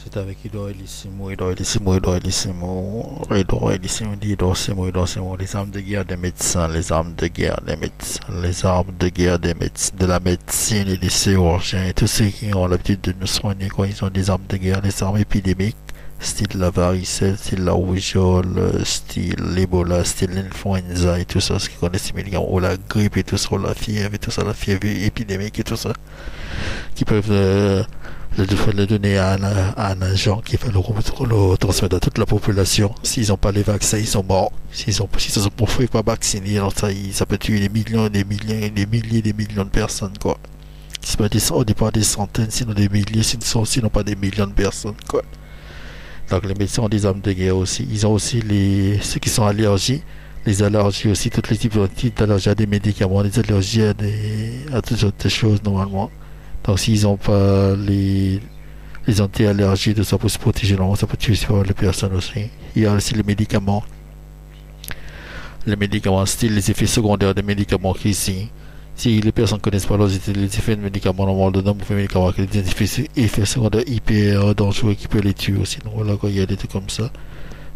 C'est avec Idor Elissimo, les armes de guerre des médecins, les armes de guerre des médecins, les armes de guerre des médecins, de la médecine et des chirurgiens et tous ceux qui ont l'habitude de nous soigner quand ils ont des armes de guerre, les armes épidémiques, style la varicelle, style la rougeole, style l'Ebola, style l'influenza et tout ça, ce qui connaissent ces médicaments, ou la grippe et tout ça, ou la fièvre et tout ça, la fièvre épidémique et tout ça, qui peuvent le donner à un agent qui va le transmettre à toute la population. S'ils n'ont pas les vaccins, ils sont morts. S'ils ne sont pas vaccinés, alors ça peut tuer des millions, des millions, des milliers, des millions de personnes, quoi. C'est pas des, on dit pas des centaines, sinon des milliers, sinon pas des millions de personnes, quoi. Donc les médecins ont des armes de guerre aussi. Ils ont aussi ceux qui sont allergiques, les allergies aussi, toutes les types d'allergies à des médicaments, des allergies à toutes sortes de choses normalement. Donc s'ils n'ont pas les anti-allergies, tout ça pour se protéger, normalement ça peut tuer sur les personnes aussi. Il y a aussi les médicaments style les effets secondaires des médicaments qui ici. Si les personnes ne connaissent pas les effets de médicaments, normalement, de nombreux médicaments avec des effets secondaires hyper dangereux qui peuvent les tuer aussi. Donc voilà, quand il y a des trucs comme ça.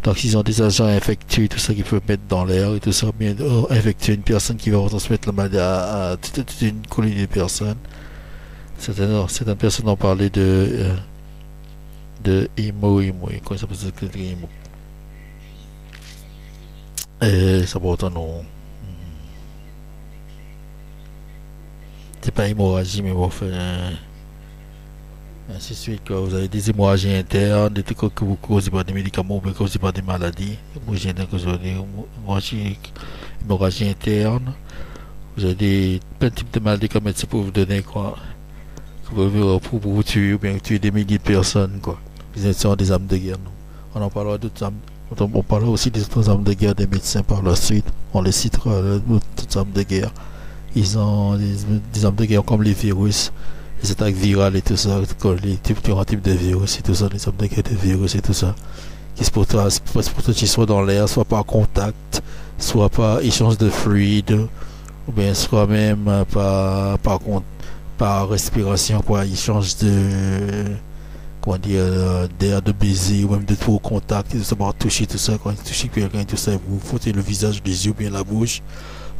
Donc s'ils ont des agents infectieux, tout ça qu'ils peuvent mettre dans l'air et tout ça, bien infecter une personne qui va transmettre la maladie à toute une colonie de personnes. Certaines personnes ont parlé de comment ça s'appelle IMO. Et ça porte un nom. C'est pas hémorragie, mais bon, ainsi de suite, quand vous avez des hémorragies internes, des trucs que vous causez par des médicaments ou que vous causez par des maladies. Hémorragie interne. Vous avez plein de types de maladies comme médecin pour vous donner, quoi. Pour vous tuer ou bien tuer des milliers de personnes, quoi. Ils sont des armes de guerre, non. On en parlera d'autres armes. On parlera aussi des autres armes de guerre des médecins par la suite. On les citera, d'autres armes de guerre. Ils ont des armes de guerre comme les virus, les attaques virales et tout ça, les différents types de virus et tout ça, les armes de guerre de virus et tout ça, qui se protéger soit dans l'air, soit par contact, soit par échange de fluide, ou bien soit même par respiration, par échange de comment dire d'air de baiser ou même de tout au contact, et tout ça, par toucher tout ça, quand vous touchez quelqu'un, tout ça, vous frottez le visage, les yeux, bien la bouche.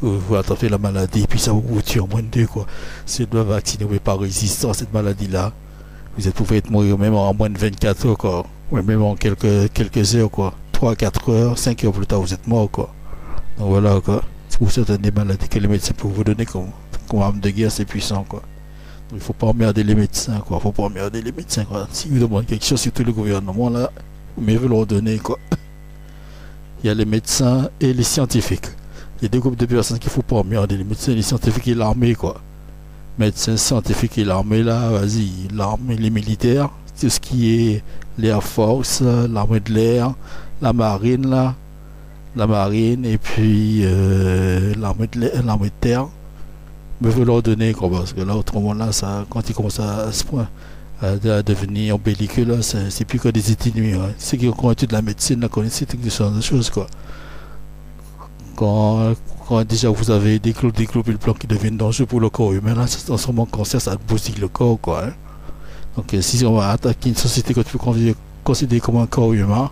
Vous attrapez la maladie et puis ça vous tue en moins de deux, quoi. Si vous êtes vacciné, vous n'êtes pas résistant à cette maladie-là, vous pouvez être mourir même en moins de 24 heures, quoi. Ou même en quelques heures, quoi. 3, 4 heures, 5 heures plus tard, vous êtes mort, quoi. Donc voilà, quoi. C'est pour certaines maladies que les médecins peuvent vous donner comme arme de guerre, c'est puissant, quoi. Donc, il ne faut pas emmerder les médecins, quoi. Il ne faut pas emmerder les médecins, quoi. Si vous demandez quelque chose, surtout le gouvernement, là, mais veut leur donner, quoi. Il y a les médecins et les scientifiques. Il y a deux groupes de personnes qu'il ne faut pas emmerder, les médecins, les scientifiques et l'armée, quoi. Médecins, scientifiques et l'armée, là, vas-y, l'armée, les militaires, tout ce qui est l'Air Force, l'armée de l'air, la marine, là, la marine, et puis l'armée de terre, me veut leur donner, quoi, parce que là, autrement, là, ça, quand ils commencent à ce point, à devenir belliqueux, là, c'est plus que des ennemis, hein. Ceux qui ont étudié de la médecine, là, connaissent toutes ces choses, quoi. Quand déjà vous avez des globules blancs qui deviennent dangereux pour le corps humain, là, ça se transforme en cancer, ça bousille le corps, quoi. Hein. Donc si on va attaquer une société que tu peux considérer comme un corps humain,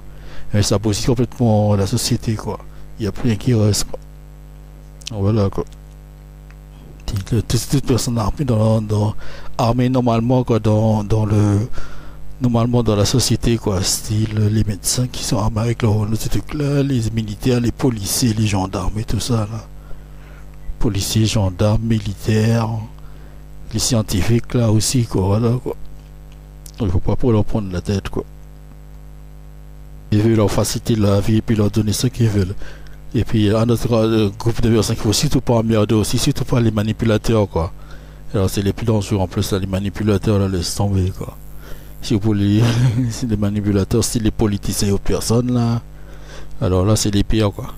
ça bousille complètement la société, quoi. Il n'y a plus rien qui reste, quoi. Donc, voilà, quoi. Toute personne armée normalement, quoi, normalement dans la société, quoi, style les médecins qui sont armés avec ce truc là, les militaires, les policiers, les gendarmes et tout ça là, policiers, gendarmes, militaires, les scientifiques là aussi, quoi, voilà, quoi. Il faut pas pour leur prendre la tête, quoi. Ils veulent leur faciliter la vie et puis leur donner ce qu'ils veulent. Et puis un autre groupe de personnes qu'il faut surtout pas emmerder aussi, surtout pas les manipulateurs, quoi. Alors c'est les plus dangereux en plus là, les manipulateurs là, laisse tomber, quoi. Si vous voulez, c'est des manipulateurs, c'est les politiciens aux personnes là. Alors là, c'est les pires, quoi.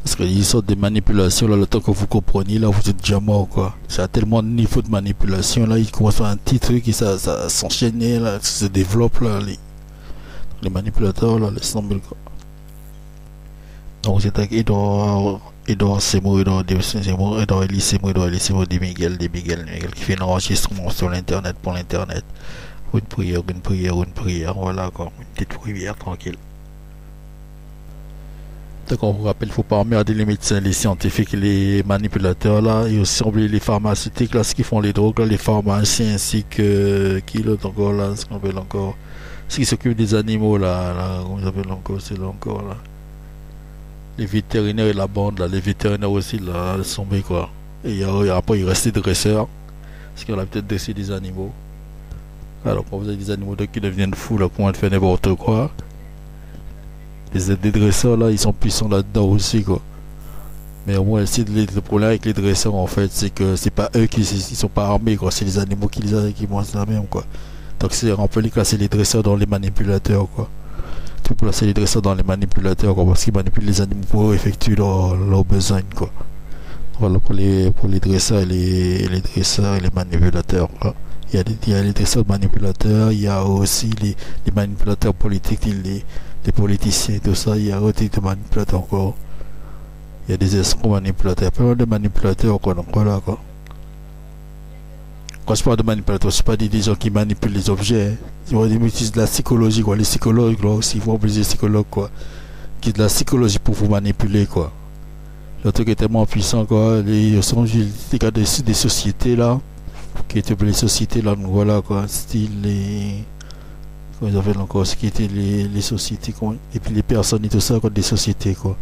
Parce qu'ils sortent des manipulations là, le temps que vous compreniez là, vous êtes déjà mort, quoi. C'est à tellement de niveau de manipulation là, ils commencent à un petit truc et ça s'enchaîne là, ça se développe là. Les manipulateurs là, laisse tomber, quoi. Donc c'est avec Edouard Seymour, Edouard Elissimo, de Miguel, qui fait un enregistrement sur l'internet pour l'internet. une prière, voilà quoi, une petite prière tranquille. Donc on vous rappelle, il ne faut pas emmerder les médecins, les scientifiques, les manipulateurs là, et aussi oublier les pharmaceutiques là, ceux qui font les drogues là, les pharmaciens ainsi que qui l'autre encore là, ce qu'on appelle encore, ceux qui s'occupent des animaux là, comment ils appellent encore, c'est là encore là. Les vétérinaires et la bande là, les vétérinaires aussi là, laisse tomber quoi. Et après il reste des dresseurs, parce qu'on a peut-être dressé des animaux. Alors quand vous avez des animaux qui deviennent fous là, comment faire n'importe quoi. Les dresseurs là, ils sont puissants là-dedans aussi quoi. Mais au moins le problème avec les dresseurs en fait, c'est que c'est pas eux qui ils sont pas armés quoi, c'est les animaux qui mangent la même quoi. Donc c'est rappelé que là c'est les dresseurs dans les manipulateurs quoi. Tout placer les dresseurs dans les manipulateurs quoi, parce qu'ils manipulent les animaux pour effectuer leurs besoins quoi. Voilà pour les dresseurs et les dresseurs et les manipulateurs quoi. Il y a les dresseurs manipulateurs, il y a aussi les manipulateurs politiques, les politiciens, tout ça, il y a aussi des manipulateurs encore. Il y a des escrocs manipulateurs, il y a pas mal de manipulateurs quoi, donc voilà quoi. Quand je parle de manipulateurs, c'est pas des gens qui manipulent les objets. Ils utilisent de la psychologie quoi, les psychologues là aussi, ils vont obliger les psychologues quoi, qui de la psychologie pour vous manipuler quoi. Le truc est tellement puissant quoi, les cas des sociétés là, qui étaient les sociétés là, donc voilà quoi, style les comment ils appellent encore, ce qui étaient les sociétés quoi, et puis les personnes et tout ça quoi, des sociétés quoi.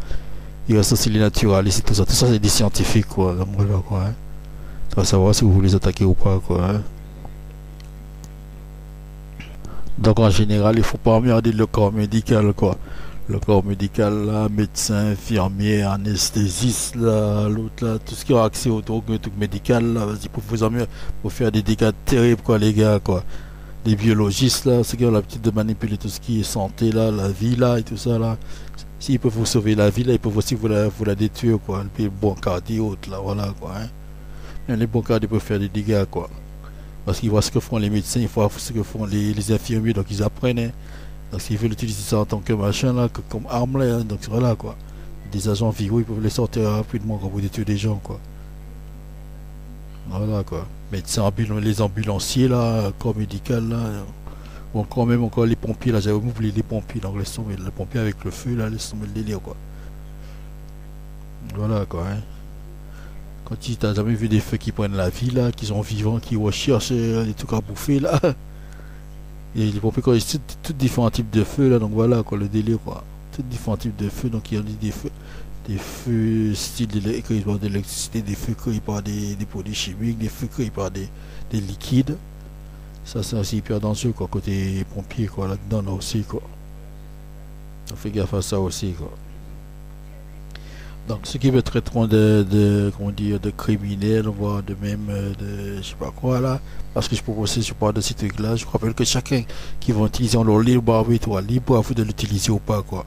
Il y a aussi les naturalistes et tout ça c'est des scientifiques quoi, donc voilà quoi. Hein. Tu vas savoir si vous voulez les attaquer ou pas quoi. Hein. Donc en général, il faut pas regarder le corps médical quoi. Le corps médical là, médecin, infirmier, anesthésiste là, l'autre là, tout ce qui a accès aux drogues, au truc médical là, vas-y pour vous emmener pour faire des dégâts terribles quoi les gars quoi. Les biologistes là, ceux qui ont l'habitude de manipuler tout ce qui est santé là, la vie là et tout ça là. S'ils peuvent vous sauver la vie là, ils peuvent aussi vous la détruire quoi. Et puis bon cardio là, voilà quoi. Hein. Mais les bons cardio peuvent faire des dégâts quoi. Parce qu'ils voient ce que font les médecins, ils voient ce que font les infirmiers, donc ils apprennent. Hein. Donc s'ils veulent utiliser ça en tant que machin là, comme arme là, hein, donc voilà quoi. Des agents viraux, ils peuvent les sortir rapidement quand vous détruisez des gens quoi. Voilà quoi. Médecins, les ambulanciers là, corps médical là, ou encore même encore les pompiers là, j'avais oublié les pompiers, donc laisse tomber les pompiers avec le feu là, laisse tomber le délire quoi. Voilà quoi. Hein. Quand tu t'as jamais vu des feux qui prennent la vie là, qui sont vivants, qui recherchent des trucs à bouffer là. Et les pompiers quand ils tous différents types de feux là, donc voilà quoi le délire quoi. Tous différents types de feux, donc il y a des feux style d'électricité, des feux créés par des produits chimiques, des feux créés par des liquides. Ça c'est aussi hyper dangereux quoi, côté pompiers quoi, là-dedans là aussi quoi. On fait gaffe à ça aussi quoi. Donc ce qui veut traitement comment dire, de criminels, voire de même de je sais pas quoi là, parce que je parle de ces trucs là, je rappelle que chacun qui va utiliser leur libre arbitre, libre à vous de l'utiliser ou pas quoi.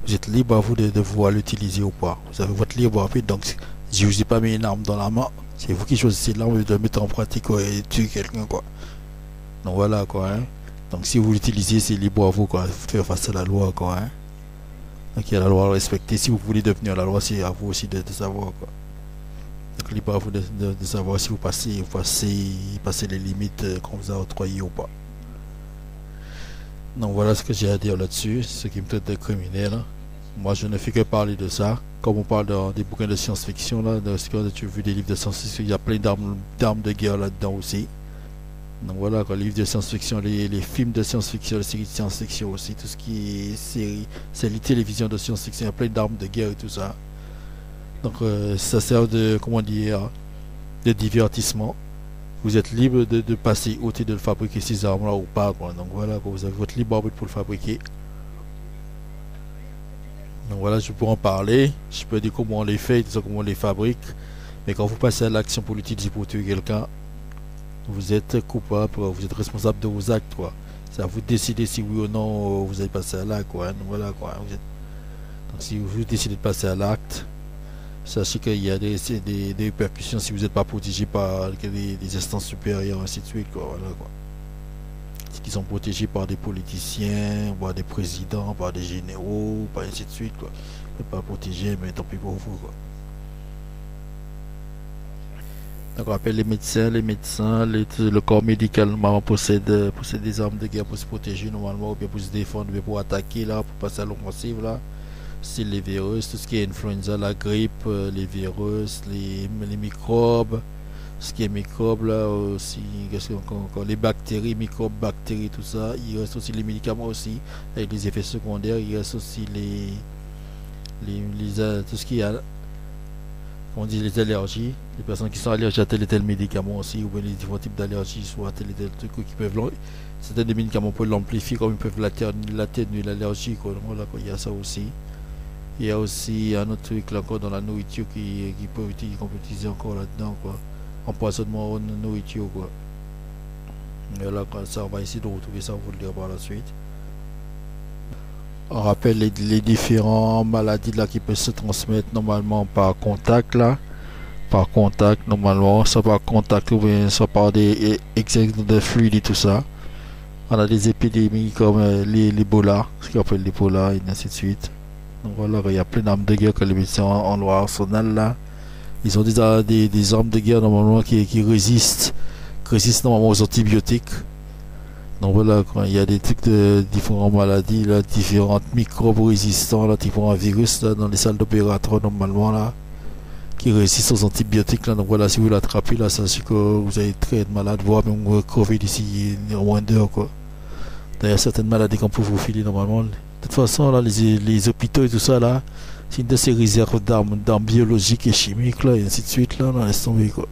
Vous êtes libre à vous de pouvoir l'utiliser ou pas. Vous avez votre libre arbitre, donc je vous ai pas mis une arme dans la main, c'est vous qui choisissez l'arme de mettre en pratique quoi, et tuer quelqu'un quoi. Donc voilà quoi. Hein. Donc si vous l'utilisez, c'est libre à vous quoi, faire face à la loi quoi. Hein. Donc il y a la loi à respecter. Si vous voulez devenir la loi, c'est à vous aussi de savoir quoi. Donc libre à vous de savoir si vous passez les limites qu'on vous a octroyées ou pas. Donc voilà ce que j'ai à dire là-dessus, ce qui me traite de criminel. Moi je ne fais que parler de ça. Comme on parle des bouquins de science-fiction là, quand tu as vu des livres de science-fiction, il y a plein d'armes de guerre là-dedans aussi. Donc voilà, quand les livres de science-fiction, les films de science-fiction, les séries de science-fiction aussi, tout ce qui est séries télévision de science-fiction, il y a plein d'armes de guerre et tout ça. Donc ça sert de, comment dire, de divertissement. Vous êtes libre de passer outre et de fabriquer ces armes-là ou pas. Quoi. Donc voilà, vous avez votre libre arbitre pour le fabriquer. Donc voilà, je peux en parler. Je peux dire comment on les fait, comment on les fabrique. Mais quand vous passez à l'action pour l'utiliser pour tuer quelqu'un, vous êtes coupable, vous êtes responsable de vos actes, quoi. C'est à vous de décider si oui ou non vous allez passer à l'acte, quoi. Donc, voilà, quoi. Donc si vous décidez de passer à l'acte, sachez qu'il y a des répercussions si vous n'êtes pas protégé par des instances supérieures, ainsi de suite, quoi. Voilà, quoi. Qui sont protégés par des politiciens, par des présidents, par des généraux, par ainsi de suite, quoi. Vous n'êtes pas protégé, mais tant pis pour vous, quoi. Donc on appelle les médecins, le corps médical normalement possède des armes de guerre pour se protéger normalement, ou bien pour se défendre, ou bien pour attaquer là, pour passer à l'offensive là. C'est les virus, tout ce qui est influenza, la grippe, les virus, les microbes, ce qui est microbes là aussi, qu'est-ce qu'il y a encore, les bactéries, microbes, bactéries, tout ça. Il reste aussi les médicaments aussi, avec les effets secondaires. Il reste aussi tout ce qui est, on dit les allergies, les personnes qui sont allergiques à tel et tel médicament aussi, ou bien les différents types d'allergies, soit à tel et tel truc, qui peuvent certains des médicaments peuvent l'amplifier, comme ils peuvent l'atténuer l'allergie, quoi. Donc, voilà, quoi, il y a ça aussi. Il y a aussi un autre truc là encore dans la nourriture qu'on peut utiliser encore là-dedans, quoi. Empoisonnement de nourriture, quoi. Et là, ça, on va essayer de retrouver ça, on va le dire par la suite. On rappelle les différentes maladies là qui peuvent se transmettre normalement par contact là. Par contact normalement, soit par contact ou bien soit par des excès de fluide et tout ça. On a des épidémies comme l'Ebola, ce qu'on appelle l'Ebola et ainsi de suite. Donc voilà, il y a plein d'armes de guerre que les médecins en leur arsenal là. Ils ont des armes de guerre normalement qui résistent normalement aux antibiotiques. Donc voilà, quand il y a des trucs de différentes maladies, là, différentes microbes résistants, là, différents virus là, dans les salles d'opératoire normalement là, qui résistent aux antibiotiques là. Donc voilà, si vous l'attrapez là, sachez que vous allez très malade, voire même vous crever d'ici moins d'heures, quoi. D'ailleurs, certaines maladies qu'on peut vous filer normalement. De toute façon, là, les hôpitaux et tout ça là, c'est une de ces réserves d'armes biologiques et chimiques là, et ainsi de suite là, dans laisse tomber, quoi.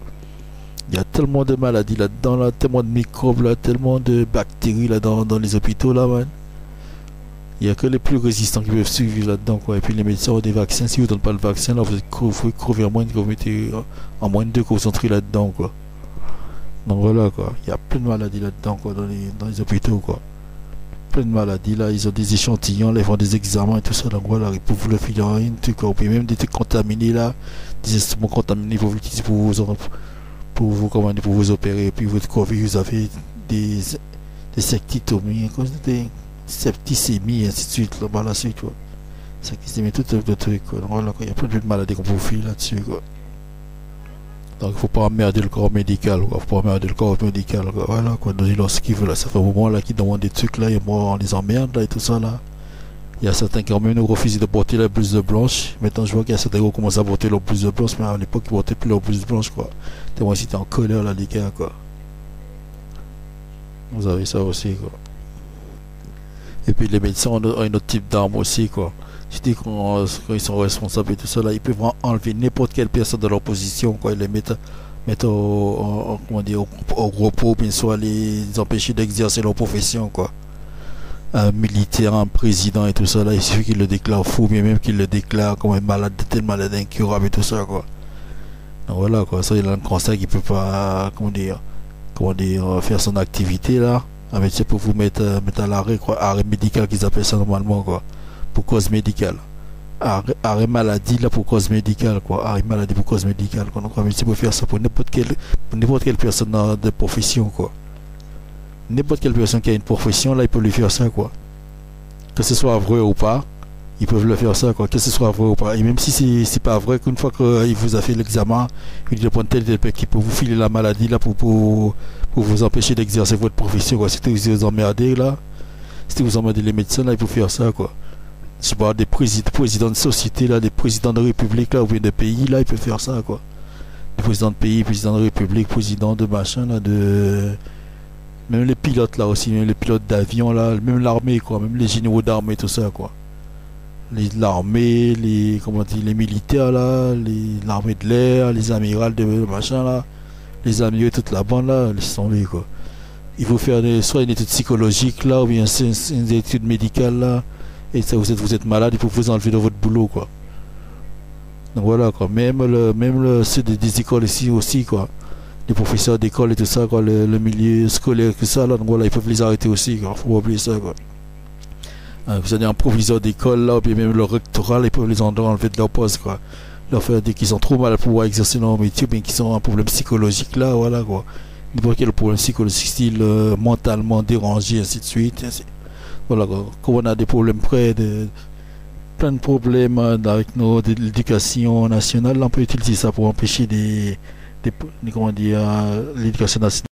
Il y a tellement de maladies là-dedans, là, tellement de microbes, là, tellement de bactéries là, dans les hôpitaux, là, man. Il n'y a que les plus résistants qui peuvent survivre là-dedans, quoi. Et puis les médecins ont des vaccins. Si vous ne donnez pas le vaccin, là, vous crever en moins de, en moins de 2 que vous entrez là-dedans, quoi. Donc voilà, quoi. Il y a plein de maladies là-dedans, quoi, dans les hôpitaux, quoi. Plein de maladies, là. Ils ont des échantillons, là, ils font des examens et tout ça. Donc voilà, ils peuvent vous le filer en une, tout, quoi. Puis même des trucs contaminés, là, des instruments contaminés, pour vous utiliser pour vous opérer. Et puis votre Covid, vous avez des sectitomies, des septicémies, et ainsi de suite, là, par la suite, quoi. Septicémie, tout le truc, quoi. Donc voilà, il y a plein de maladies qu'on peut vous filer là-dessus, quoi. Donc il faut pas emmerder le corps médical, quoi. Faut pas emmerder le corps médical, quoi. Voilà, quoi. Lorsqu'ils veulent, là, ça fait un moment, là, qu'ils demandent des trucs, là, et moi, on les emmerde, là, et tout ça, là. Il y a certains qui ont même refusé de porter la blouse blanche. Maintenant, je vois qu'il y a certains qui commencent à porter leur blouse blanche, mais à l'époque, ils portaient plus leur blouse blanche, quoi. Tellement ils étaient en colère, là, les gars, quoi. Vous avez ça aussi, quoi. Et puis, les médecins ont un autre type d'arme aussi, quoi. Je dis quand ils sont responsables et tout ça, là, ils peuvent enlever n'importe quelle personne de leur position, quoi. Ils les mettent comment dire, au repos, bien soit les empêcher d'exercer leur profession, quoi. Un militaire, un président et tout ça, là, il suffit qu'il le déclare fou, mais même qu'il le déclare comme un malade, tel malade incurable et tout ça, quoi. Donc voilà, quoi. Ça, il a un cancer qui peut pas, comment dire, faire son activité, là. Un médecin peut vous mettre à l'arrêt, quoi. Arrêt médical qu'ils appellent ça normalement, quoi. Pour cause médicale. Arrêt maladie, là, pour cause médicale, quoi. Arrêt maladie pour cause médicale, quoi. Donc un médecin peut faire ça pour n'importe quelle personne de profession, quoi. N'importe quelle personne qui a une profession, là, il peut lui faire ça, quoi. Que ce soit vrai ou pas, ils peuvent le faire ça, quoi. Que ce soit vrai ou pas. Et même si c'est pas vrai, qu'une fois qu'il vous a fait l'examen, il dit prendre tel qui peut vous filer la maladie, là, pour vous empêcher d'exercer votre profession, quoi. Si vous emmerdez, là, si vous emmerdez les médecins, là, il peut faire ça, quoi. Je parle des présidents de société, là, des présidents de république, là, ou bien de pays, là, ils peuvent faire ça, quoi. Des présidents de pays, présidents de république, présidents de machin, là, même les pilotes là aussi, même les pilotes d'avion là, même l'armée, quoi, même les généraux d'armée, tout ça, quoi. L'armée, les militaires là, l'armée de l'air, les amirals de machin là, les amiraux, toute la bande là, ils sont là, quoi. Il faut faire soit une étude psychologique là, ou bien une étude médicale là, et ça, vous êtes malade, il faut vous enlever de votre boulot, quoi. Donc voilà, quoi. Même ceux des écoles ici aussi, quoi. Les professeurs d'école et tout ça, quoi, le milieu scolaire, tout ça, là, donc voilà, ils peuvent les arrêter aussi, quoi. Faut pas oublier ça, quoi. Vous avez un proviseur d'école, là, ou bien même le rectoral, ils peuvent les enlever de leur poste, quoi. Leur faire dire qu'ils sont trop mal pour pouvoir exercer leur métier, bien qu'ils ont un problème psychologique, là, voilà, quoi. N'importe quel problème psychologique, style mentalement dérangé, ainsi de suite. Voilà, quoi. Quand on a des problèmes plein de problèmes avec l'éducation nationale, là, on peut utiliser ça pour empêcher comment dire, l'éducation nationale